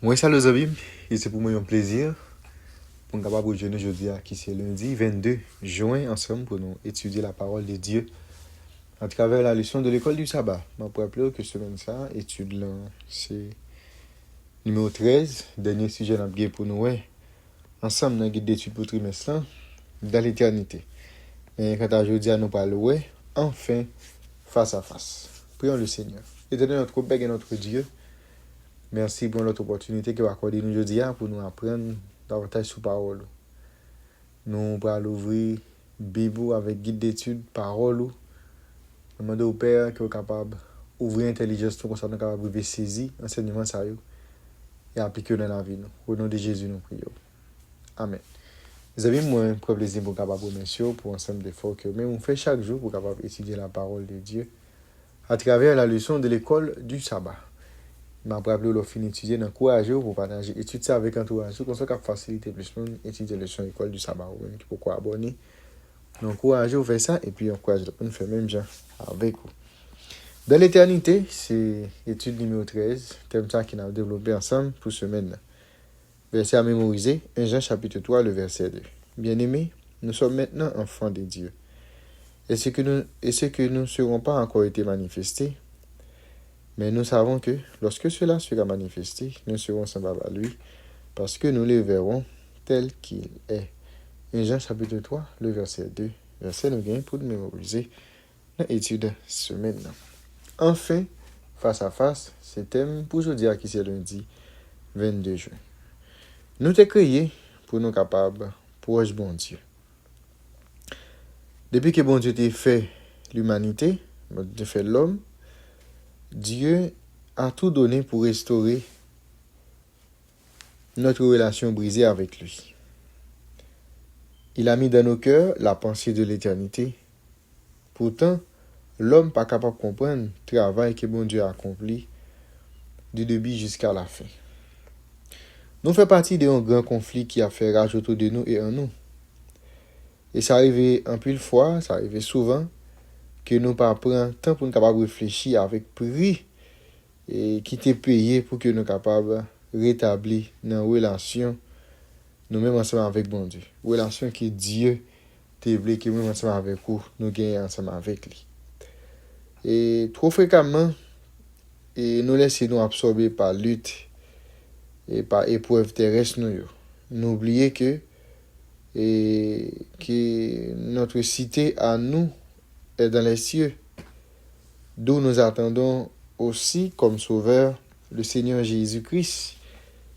Moi, ça les amis, et c'est pour moi un plaisir pour nous capable de joindre aujourd'hui qui c'est lundi 22 juin ensemble pour nous étudier la parole de Dieu à travers la leçon de l'école du sabbat. Je me rappelle que semaine ça, étude là, c'est numéro 13, dernier sujet dans le pour nous ensemble dans le guide d'études pour trimestre là, dans l'éternité. Mais quand aujourd'hui nous parlons enfin face à face. Prions le Seigneur. Éternel notre Père et notre Dieu. Merci pour l'autre opportunité que vous accordez nous aujourd'hui pour nous apprendre davantage sur parole. Nous allons ouvrir Bible avec guide d'études, parole. Nous demandons au Père que vous capable d'ouvrir l'intelligence pour que nous soyons capables de saisir l'enseignement et appliquer dans la vie. Au nom de Jésus, nous prions. Amen. Vous avez moi un plaisir pour capable remercier pour ensemble d'efforts que même on fait chaque jour pour capable étudier la parole de Dieu à travers la leçon de l'école du sabbat. Je m'a rappelé le fin étudier dans courage pour partager étude ça avec entourage comme ça capable faciliter plus monde étudier leçon école du sabbat ou même pourquoi abonner. Donc courage vous faire ça et puis encourage de faire même genre avec vous. Dans l'éternité, c'est étude numéro 13, thème ça qui n'a développé ensemble pour semaine. Verset à mémoriser, 1 Jean chapitre 3 le verset 2. Bien-aimés, nous sommes maintenant enfants de Dieu. Et ce que nous ne serons pas encore été manifestés, mais nous savons que lorsque cela sera manifesté, nous serons semblables à lui, parce que nous le verrons tel qu'il est. 1 Jean chapitre 3, le verset 2. Verset nous gagne pour nous mémoriser dans l'étude semaine. Enfin, face à face, c'est thème pour aujourd'hui qui c'est lundi 22 juin. Nous t'es créés pour nous capables proche bon Dieu. Depuis que bon Dieu t'a fait l'humanité, bon Dieu fait l'homme, Dieu a tout donné pour restaurer notre relation brisée avec lui. Il a mis dans nos cœurs la pensée de l'éternité. Pourtant, l'homme pas capable de comprendre le travail que bon Dieu a accompli du début jusqu'à la fin. Nous faisons partie d'un grand conflit qui a fait rage autour de nous et en nous. Et ça arrive en pile fois, ça arrive souvent, que nous pas prendre temps pour nous capables de réfléchir avec prix et qui t'est payé pour que nous capables de rétablir nos relations nous-mêmes ensemble avec bon Dieu. Relation que Dieu t'a voulu que nous ensemble avec vous, nous gagnons ensemble avec lui. Et trop fréquemment, nous laissons nous absorber par lutte et par épreuve terrestre nous oublions que notre cité à nous est dans les cieux, d'où nous attendons aussi comme sauveur le Seigneur Jésus-Christ,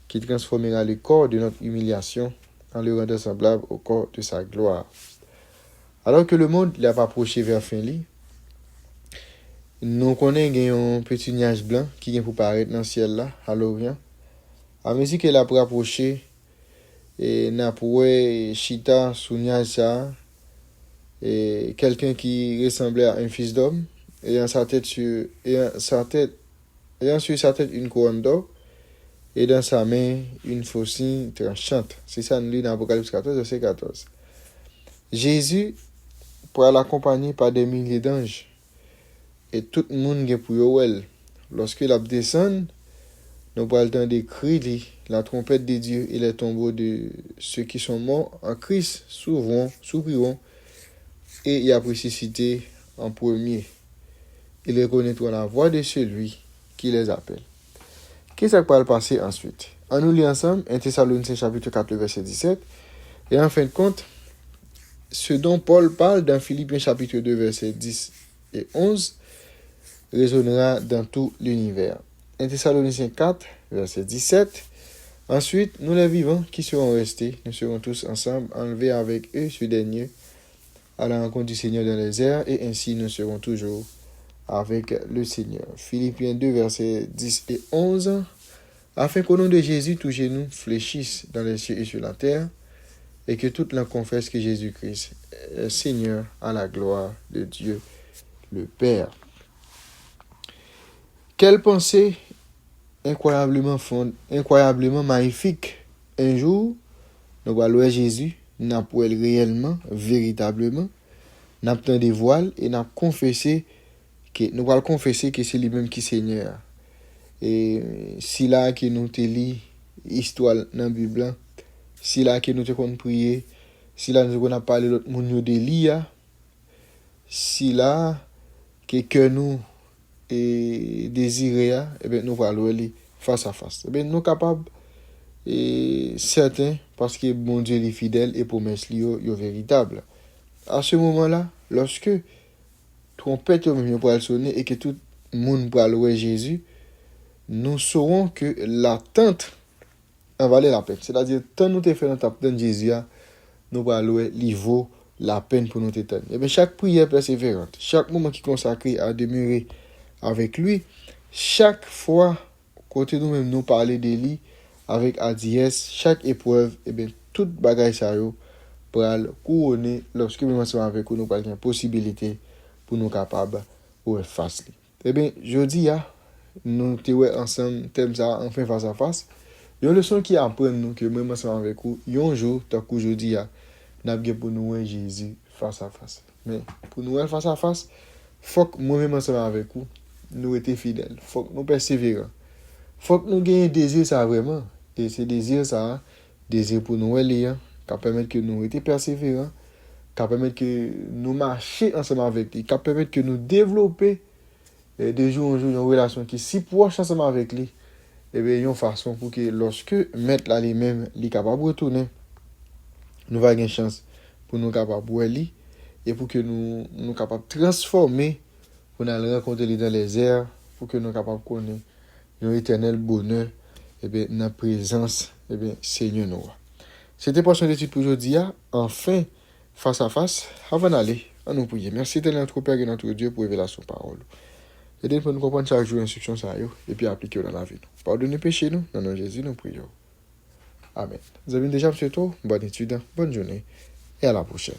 qui transformera le corps de notre humiliation en le rendant semblable au corps de sa gloire. Alors que le monde l'a approché vers fin lit, nous connaissons un petit nuage blanc qui vient pour paraître dans le ciel là, à l'Orient. À mesure qu'elle a approché, et n'a pour chita sous nuage ça, et quelqu'un qui ressemblait à un fils d'homme, ayant sur sa tête une couronne d'or, et dans sa main une faucille tranchante. C'est ça nous lit dans Apocalypse 14, verset 14. Jésus pourra l'accompagner par des milliers d'anges, et tout le monde est pour elle. Lorsque la descend, nous pourrons le temps des cris, la trompette de Dieu et les tombeaux de ceux qui sont morts en Christ s'ouvriront et y a ressuscité en premier. Ils reconnaîtront la voix de celui qui les appelle. Qu'est-ce qui va passer ensuite? On nous lit ensemble 1 Thessaloniciens chapitre 4, verset 17. Et en fin de compte, ce dont Paul parle dans Philippiens chapitre 2, verset 10 et 11, résonnera dans tout l'univers. 1 Thessaloniciens 4, verset 17. Ensuite, nous les vivants qui seront restés, nous serons tous ensemble enlevés avec eux sur des nuées à la rencontre du Seigneur dans les airs, et ainsi nous serons toujours avec le Seigneur. Philippiens 2, versets 10 et 11. Afin qu'au nom de Jésus, tous genoux fléchissent dans les cieux et sur la terre, et que toute langue confesse que Jésus-Christ est Seigneur à la gloire de Dieu le Père. Quelle pensée incroyablement magnifique. Un jour, nous allons voir Jésus, nous allons réellement, véritablement, nous allons des voiles et nous allons confesser que c'est lui-même qui est Seigneur. Et si là que nous te lit histoire dans la Bible, si là que nous te qu'on prier, si là nous on parlé l'autre monde de l'IA, si là que nous et désirer, eh bien nous allons aller face à face. Eh bien nous capables et certains parce que mon Dieu est fidèle et promesse lui est véritable. À ce moment-là, lorsque trompette pour sonner et que tout le monde va louer Jésus, nous saurons que l'attente en valait la peine. C'est-à-dire, tant nous te fait dans Jésus, nous allons louer, il vaut la peine pour nous t'éteindre. Et bien, chaque prière persévérante, chaque moment qui est consacré à demeurer avec lui, chaque fois, côté nous-mêmes, nous parler de lui, avec Adiès, chaque épreuve, et bien, toute bagaille ça yo, pour couronner, lorsque nous sommes avec nous, nous avons une possibilité pour nous capables pour faire face. Eh bien, je dis, nous sommes ensemble, thème ça, enfin face à face. Il y a une leçon qui apprend nous que moi ensemble avec vous, un jour, tant qu'aujourd'hui, nous avons pour nous voir Jésus face à face. Mais pour nous voir face à face, il faut que moi-même ensemble avec vous, nous étions fidèles. Il faut que nous persévérons. Il faut que nous ayons désir ça vraiment. Et ce désir ça, désir pour nous aller, qui permet que nous étions persévérants, qui permet que nous marchions ensemble avec lui, qui permet que nous développions de jour en jour une relation qui est si proche ensemble avec lui. Et bien, il y a une façon pour que lorsque mettre là lui-même, il est capable de retourner, nous avons une chance pour nous capables de lui et pour que nous capables de transformer, pour nous rencontrer dans les airs, pour que nous capables de connaître un éternel bonheur, et bien, dans la présence, et bien, Seigneur nous. C'était pour son étude pour aujourd'hui, enfin, face à face, avant d'aller, à nous prier. Merci de notre Père et notre Dieu pour révéler son parole. Aidez-nous pour nous comprendre chaque jour l'instruction ça et puis appliquer dans la vie. Pardonnez péché nous, dans le nom de Jésus, nous prions. Amen. Vous avez déjà, monsieur, bonne étude, bonne journée et à la prochaine.